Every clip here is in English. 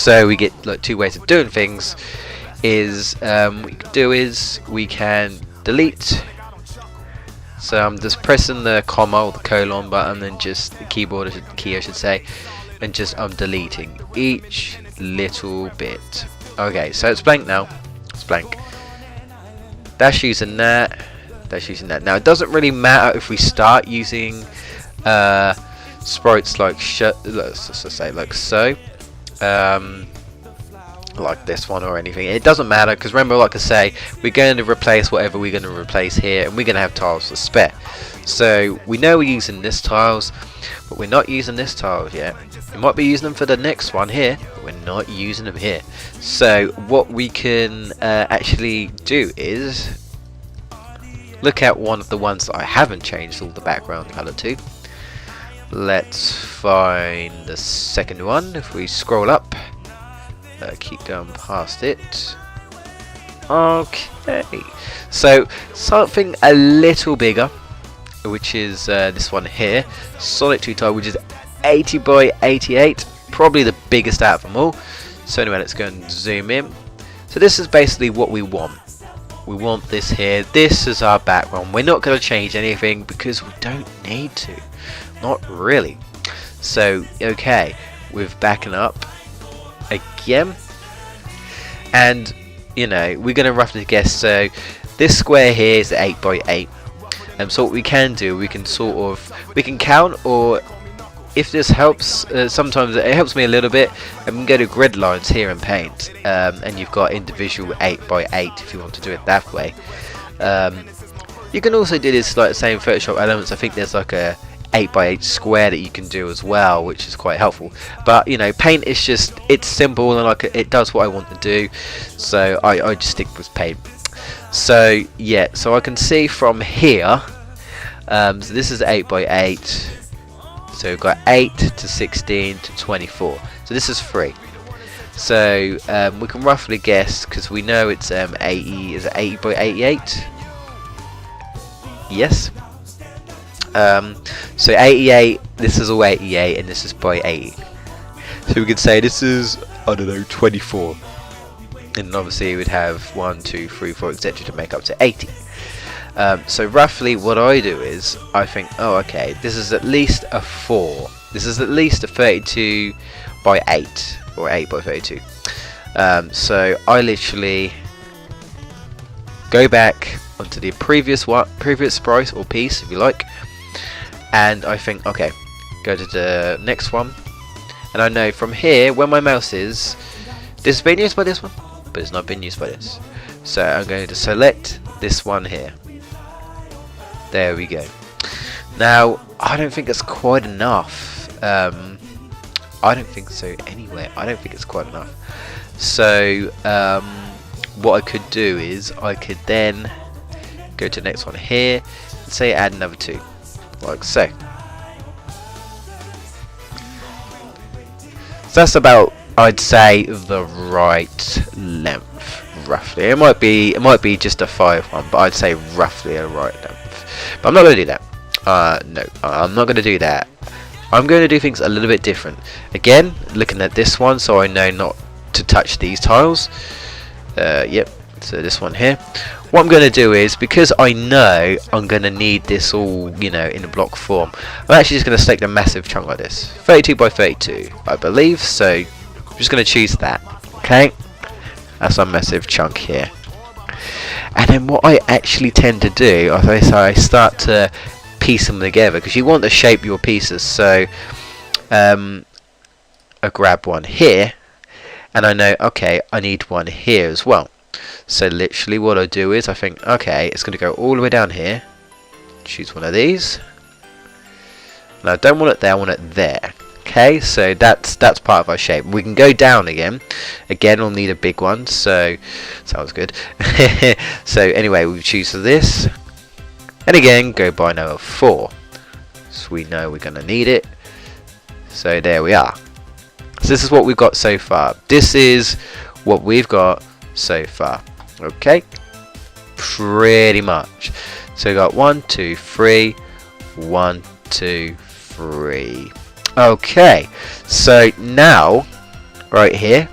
So we get like two ways of doing things. Is what we can do is we can delete. So I'm just pressing the comma or the colon button, and just the keyboard key I should say, and just I'm deleting each little bit. Okay, so it's blank now. It's blank. That's using that. That's using that. Now it doesn't really matter if we start using sprites like let's just say like so, like this one or anything. It doesn't matter, because remember, like I say, we're going to replace whatever we're going to replace here, and we're going to have tiles to spare. So we know we're using this tiles, but we're not using this tiles yet. We might be using them for the next one here, but we're not using them here. So what we can actually do is look at one of the ones that I haven't changed all the background color to. Let's find the second one. If we scroll up, keep going past it. Okay, so something a little bigger, which is this one here, Sonic 2 tile, which is 80 by 88, probably the biggest out of them all. So anyway, let's go and zoom in. So this is basically what we want. We want this here. This is our background. We're not going to change anything because we don't need to. Not really. So okay, with backing up again, and you know, we're going to roughly guess. So this square here is 8 by 8. So what we can do, we can count, or if this helps, sometimes it helps me a little bit, and we can go to grid lines here in Paint, and you've got individual 8 by 8 if you want to do it that way. You can also do this like the same Photoshop Elements. I think there's like a 8 by 8 square that you can do as well, which is quite helpful. But you know, Paint is just, it's simple, and like it does what I want to do, so I just stick with Paint. So yeah, so I can see from here, so this is 8 by 8, so we've got 8 to 16 to 24, so this is 3. So we can roughly guess, because we know it's 80, is it 80 by 88? Yes. So 88, this is all 88, and this is by 80. So we could say this is, I don't know, 24. And obviously we'd have 1, 2, 3, 4, etc. to make up to 80. So roughly what I do is I think, oh okay, this is at least a 4. This is at least a 32 by 8, or 8 by 32. So I literally go back onto the previous sprite or piece, if you like, and I think, okay, go to the next one, and I know from here where my mouse is, this has been used by this one, but it's not been used by this. So I'm going to select this one here. There we go. Now I don't think it's quite enough. I don't think so anyway. I don't think it's quite enough. So what I could do is I could then go to the next one here and say add another 2, like so. So that's about, I'd say, the right length, roughly. It might be just a 5 one, but I'd say roughly a right length. But I'm not going to do that. No, I'm not going to do that. I'm going to do things a little bit different. Again, looking at this one, so I know not to touch these tiles. Yep. So this one here. What I'm going to do is, because I know I'm going to need this all, you know, in a block form, I'm actually just going to select a massive chunk like this, 32 by 32, I believe. So I'm just going to choose that. Okay, that's a massive chunk here. And then what I actually tend to do, I start to piece them together, because you want to shape your pieces. So I grab one here, and I know, okay, I need one here as well. So literally what I do is I think, okay, it's going to go all the way down here, choose one of these, and I don't want it there, I want it there. Okay, so that's part of our shape. We can go down again we'll need a big one, so sounds good. So anyway, we choose this, and again go by number 4, so we know we're going to need it. So there we are. So this is what we've got so far. This is what we've got so far. Okay, pretty much. So we got 1, 2, 3, 1, 2, 3. Okay, so now right here.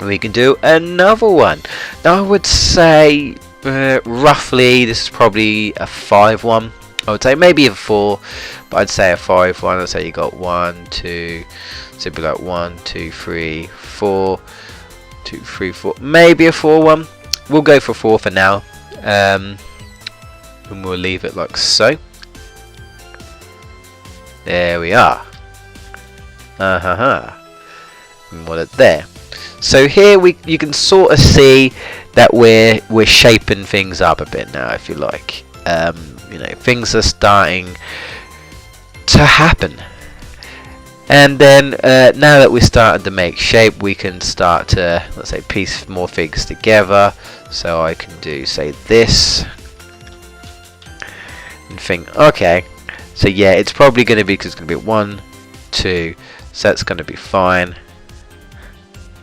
We can do another one. Now I would say roughly this is probably a 5 one. I would say maybe a 4, but I'd say a 5 one. I'd say you got 1, 2, so it'd be like 1, 2, 3, 4, 2, 3, 4, maybe a 4 one. We'll go for 4 for now, and we'll leave it like so. There we are. And what it there. So here you can sort of see that we're shaping things up a bit now, if you like. You know, things are starting to happen. And then now that we're starting to make shape, we can start to, let's say, piece more things together. So I can do, say, this and think, okay, so yeah, it's probably going to be, because it's going to be 1, 2, so that's going to be fine.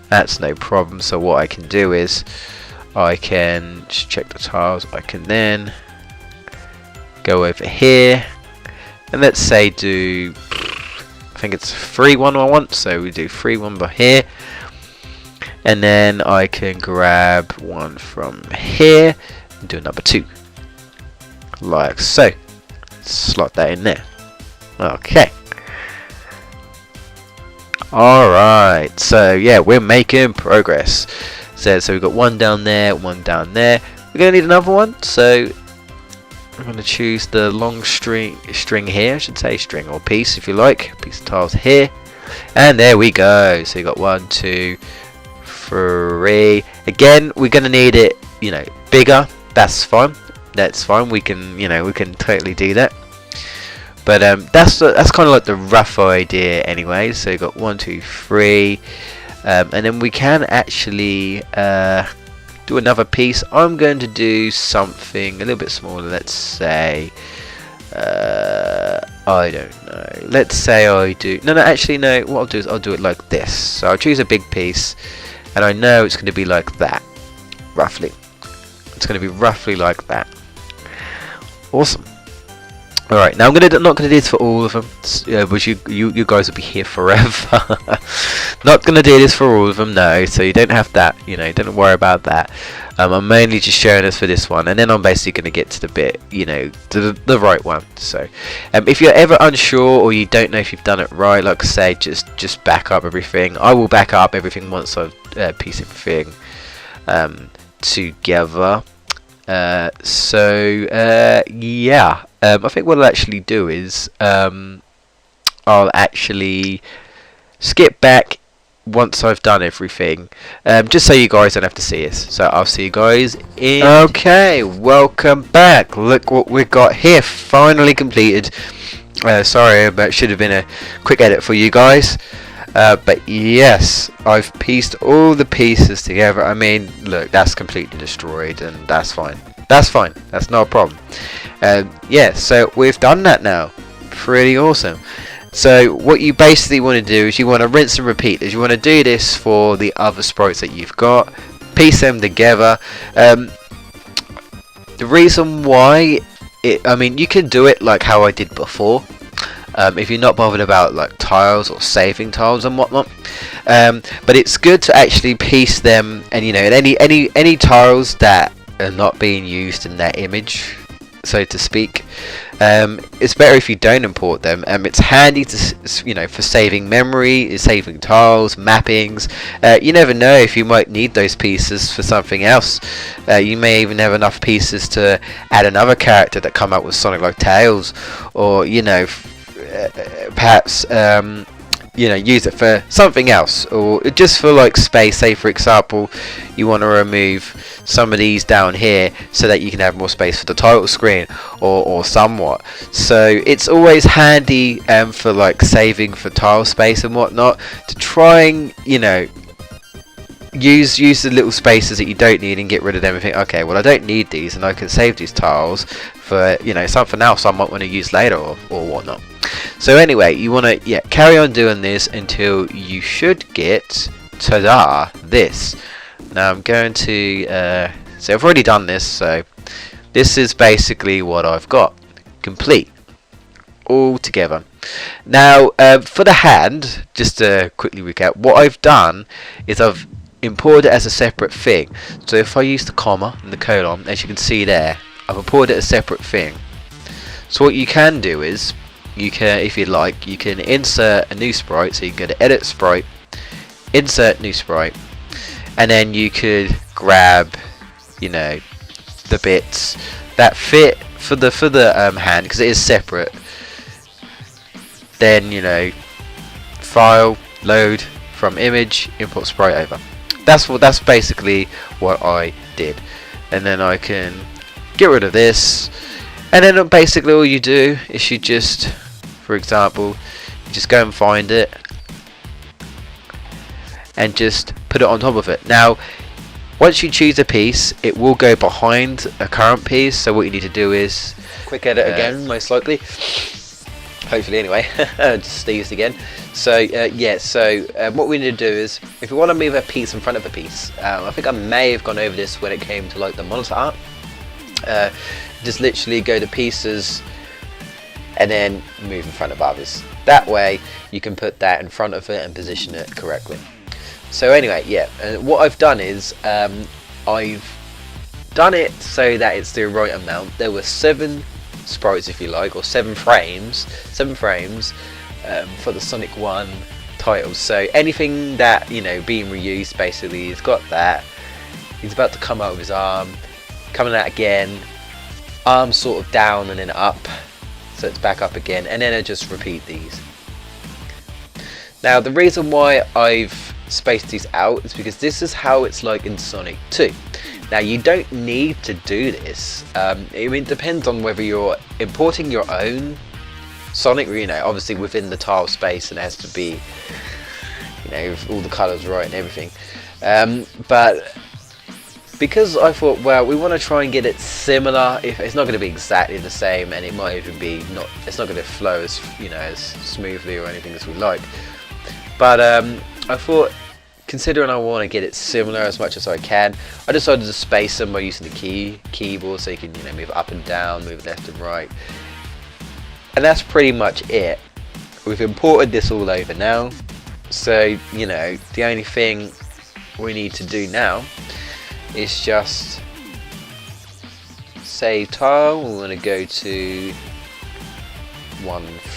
That's no problem. So what I can do is I can just check the tiles. I can then go over here and let's say do, I think it's 3 1 I want, so we do 3 1 by here, and then I can grab one from here and do number 2 like so. Slot that in there. Okay. Alright, so yeah, we're making progress. So we've got one down there, one down there. We're going to need another one, so I'm going to choose the long string here, I should say, string or piece if you like. Piece of tiles here. And there we go. So you got 1, 2, 3. Again, we're going to need it, you know, bigger. That's fine. That's fine. We can, you know, we can totally do that. But that's kind of like the rough idea anyway. So you got 1, 2, 3, and then we can actually do another piece. I'm going to do something a little bit smaller. Let's say I don't know. Let's say I do. No, actually no. What I'll do is I'll do it like this. So I'll choose a big piece, and I know it's going to be like that, roughly. It's going to be roughly like that. Awesome. Alright, now I'm not going to do this for all of them, but you guys will be here forever. Not going to do this for all of them, no, so you don't have that, you know, don't worry about that. I'm mainly just showing this for this one, and then I'm basically going to get to the bit, you know, to the right one. So, if you're ever unsure or you don't know if you've done it right, like I say, just back up everything. I will back up everything once I've pieced everything together. Yeah. I think what I'll actually do is I'll actually skip back once I've done everything, just so you guys don't have to see us. So I'll see you guys in. Okay, welcome back. Look what we got here, finally completed. Sorry, but should have been a quick edit for you guys. But yes, I've pieced all the pieces together. I mean, look, that's completely destroyed, and that's fine. That's fine. That's not a problem. Yeah, so we've done that now. Pretty awesome. So what you basically want to do is you want to rinse and repeat this. You want to do this for the other sprites that you've got. Piece them together. The reason why, I mean, you can do it like how I did before. If you're not bothered about like tiles or saving tiles and whatnot, but it's good to actually piece them, and you know, any tiles that are not being used in that image, so to speak, it's better if you don't import them. It's handy to, you know, for saving memory, saving tiles, mappings. You never know if you might need those pieces for something else. You may even have enough pieces to add another character that come out with Sonic like Tails, or you know, perhaps you know, use it for something else, or just for like space. Say for example you want to remove some of these down here so that you can have more space for the title screen, or somewhat. So it's always handy for like saving for tile space and whatnot, to try and, you know, use the little spaces that you don't need and get rid of them and think, okay, well I don't need these and I can save these tiles for, you know, something else I might want to use later, or whatnot. So anyway, you want to, yeah, carry on doing this until you should get, ta-da, this. Now I'm going to, so I've already done this, so this is basically what I've got, complete, all together. Now, for the hand, just to quickly recap, what I've done is I've imported it as a separate thing. So if I use the comma and the colon, as you can see there, I've imported it as a separate thing. So what you can do is, you can, if you like, you can insert a new sprite. So you can go to Edit Sprite, Insert New Sprite, and then you could grab, you know, the bits that fit for the hand, because it is separate. Then, you know, file, load from image, import sprite over. That's basically what I did. And then I can get rid of this, and then basically all you do is you just, for example, you just go and find it and just put it on top of it. Now once you choose a piece, it will go behind a current piece, so what you need to do is quick edit again, most likely, hopefully anyway. Just sneezed again. So yeah, so what we need to do is, if we want to move a piece in front of a piece, I think I may have gone over this when it came to like the monitor art, just literally go to pieces and then move in front of others. That way you can put that in front of it and position it correctly. So anyway, yeah, what I've done is I've done it so that it's the right amount. There were 7 sprites, if you like, or 7 frames for the Sonic 1 titles. So anything that, you know, being reused, basically, he's got that. He's about to come out with his arm, coming out again, arm sort of down and then up, so it's back up again, and then I just repeat these. Now the reason why I've spaced these out is because this is how it's like in Sonic 2. Now you don't need to do this. I mean, it depends on whether you're importing your own Sonic, you know, obviously within the tile space, and it has to be, you know, with all the colours right and everything. But because I thought, well, we want to try and get it similar. If it's not going to be exactly the same, and it might even be not, it's not going to flow as, you know, as smoothly or anything as we like. But I thought, considering I want to get it similar as much as I can, I decided to space them by using the keyboard, so you can, you know, move up and down, move left and right. And that's pretty much it. We've imported this all over now, so, you know, the only thing we need to do now is just save tile. We want to go to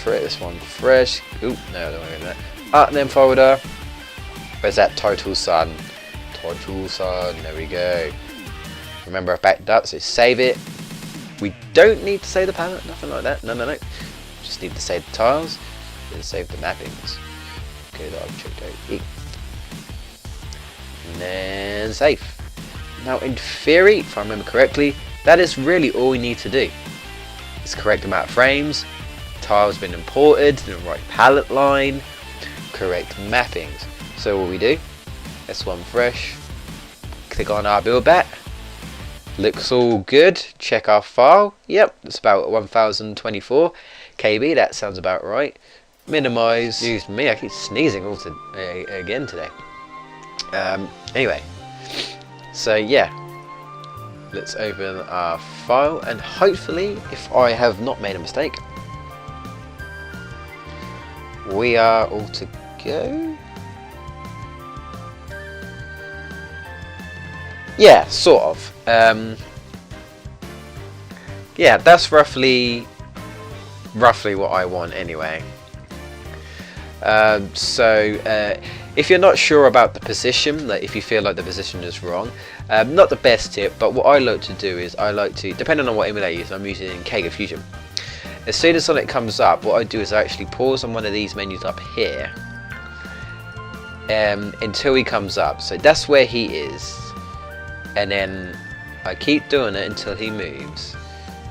this one fresh. Oop, no, I don't want to do that. Art name folder. Where's that Total Sun? Total Sun, there we go. Remember, I've backed up, so save it. We don't need to save the palette, nothing like that. No. Just need to save the tiles, then save the mappings. Go to Object O, and then save. Now, in theory, if I remember correctly, that is really all we need to do. It's the correct amount of frames, tiles been imported, the right palette line, correct mappings. So what we do, S1 fresh, click on our build bat, looks all good, check our file, yep, it's about 1024 KB, that sounds about right. Minimize, excuse me, I keep sneezing again today. Anyway, so yeah, let's open our file, and hopefully, if I have not made a mistake, we are all to go. Yeah, sort of. Yeah, that's roughly what I want anyway. If you're not sure about the position, like if you feel like the position is wrong, not the best tip, but what I like to do is I like to, depending on what emulator you use, I'm using Kega Fusion. As soon as Sonic comes up, what I do is I actually pause on one of these menus up here until he comes up. So that's where he is. And then I keep doing it until he moves.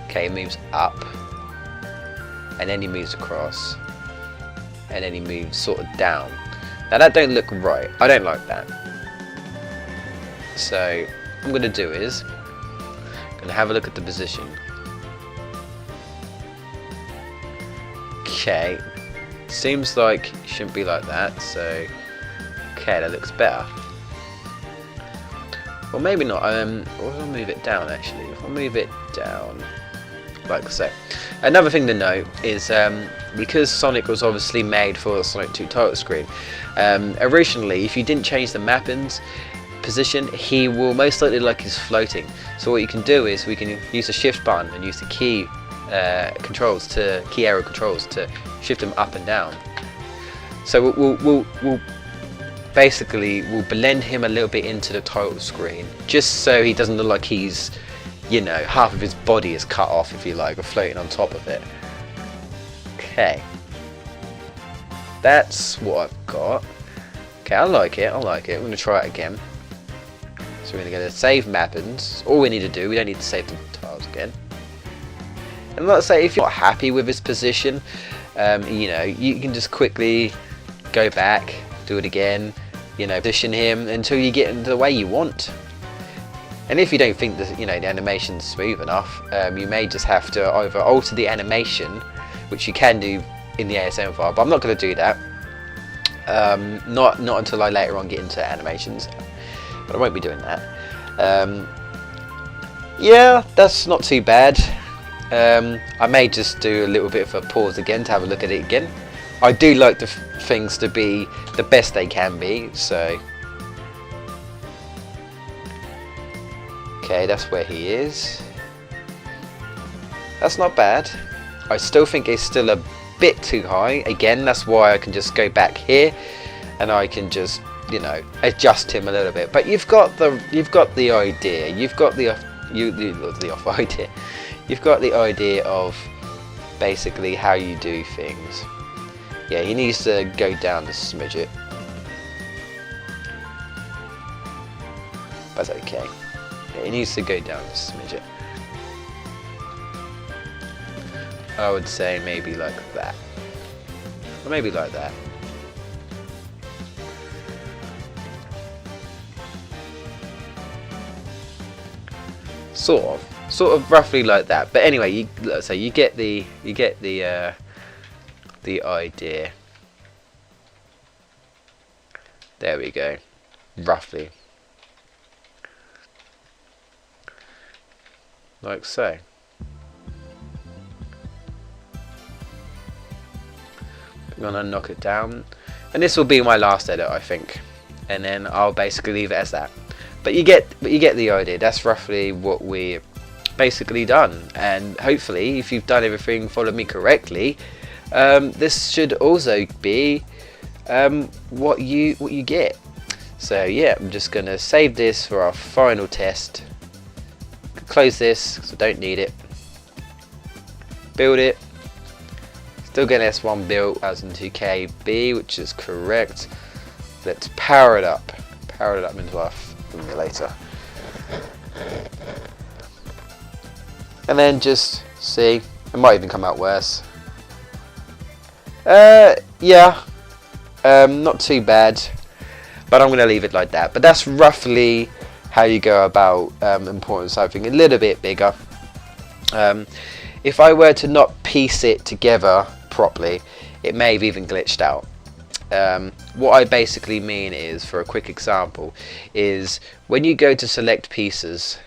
Okay, he moves up, and then he moves across, and then he moves sort of down. Now that don't look right. I don't like that. So what I'm going to do is I'm going to have a look at the position. Okay, seems like it shouldn't be like that. So okay, that looks better. Well, maybe not. Or I'll move it down actually. If I move it down like so. Another thing to note is because Sonic was obviously made for the Sonic 2 title screen, originally if you didn't change the mappings position, he will most likely look like he's floating. So what you can do is we can use the shift button and use the key arrow controls to shift him up and down. So we'll basically blend him a little bit into the title screen, just so he doesn't look like he's, you know, half of his body is cut off, if you like, or floating on top of it. Okay, that's what I've got. Okay, I like it. I'm going to try it again. So we're going to go to save mappings. All we need to do, we don't need to save the tiles again. And let's say if you're not happy with his position, you know, you can just quickly go back, do it again, you know, position him until you get into the way you want. And if you don't think that, you know, the animation's smooth enough, you may just have to either alter the animation, which you can do in the ASM file, but I'm not going to do that. Not until I later on get into animations, but I won't be doing that. Yeah, that's not too bad. I may just do a little bit of a pause again to have a look at it again. I do like the things to be the best they can be, so okay, that's where he is. That's not bad. I still think it's still a bit too high. Again, that's why I can just go back here and I can just, you know, adjust him a little bit. But you've got the idea. You've got the idea. You've got the idea of basically how you do things. Yeah, he needs to go down to smidget. That's okay. Yeah, he needs to go down to smidget. I would say maybe like that. Or maybe like that. Sort of roughly like that. But anyway, so you get the idea. There we go. Roughly. Like so. I'm gonna knock it down, and this will be my last edit, I think, and then I'll basically leave it as that. But you get the idea. That's roughly what we've basically done, and hopefully, if you've done everything, followed me correctly, this should also be what you get. So yeah, I'm just gonna save this for our final test. Close this because I don't need it. Build it. Still getting S1 built, 1002KB, which is correct. Let's power it up. Power it up into our emulator. And then just see. It might even come out worse. Yeah. Not too bad. But I'm going to leave it like that. But that's roughly how you go about importing something a little bit bigger. If I were to not piece it together properly, it may have even glitched out. What I basically mean is, for a quick example, is when you go to select pieces,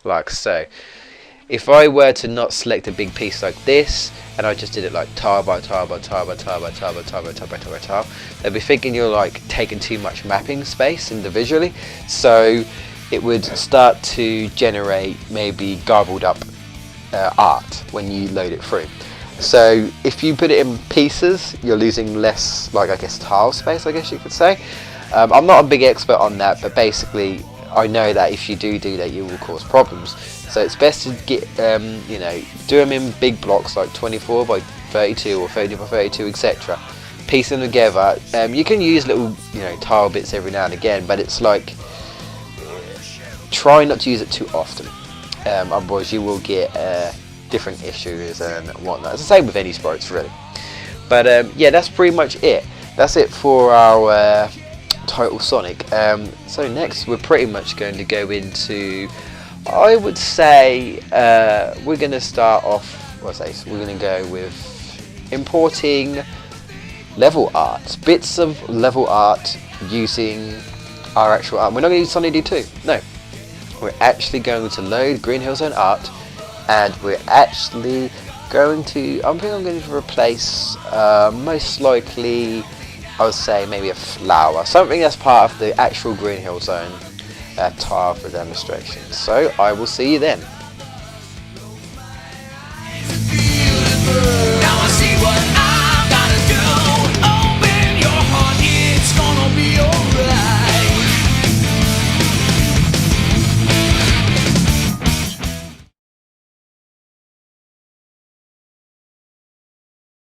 like so, if I were to not select a big piece like this, and I just did it like tile by tile by tile by tile by tile by tile by tile by tile by tile, they'll be thinking you're like taking too much mapping space individually, so it would start to generate maybe garbled up art when you load it through. So if you put it in pieces, you're losing less, like, I guess, tile space, I guess you could say. I'm not a big expert on that, but basically I know that if you do that, you will cause problems. So it's best to get, you know, do them in big blocks like 24 by 32 or 30 by 32, etc. Piece them together. You can use little, you know, tile bits every now and again, but it's like, try not to use it too often. Otherwise you will get different issues and whatnot. It's the same with any sprites, really. But yeah, that's pretty much it. That's it for our title Sonic. So next we're pretty much going to go into, I would say, we're going to start off, we're going to go with importing level art, bits of level art using our actual art. We're not going to use Sonic D2, no. We're actually going to load Green Hill Zone art and we're actually going to, I think I'm going to replace, most likely, I would say maybe a flower, something that's part of the actual Green Hill Zone tile for demonstration. So I will see you then.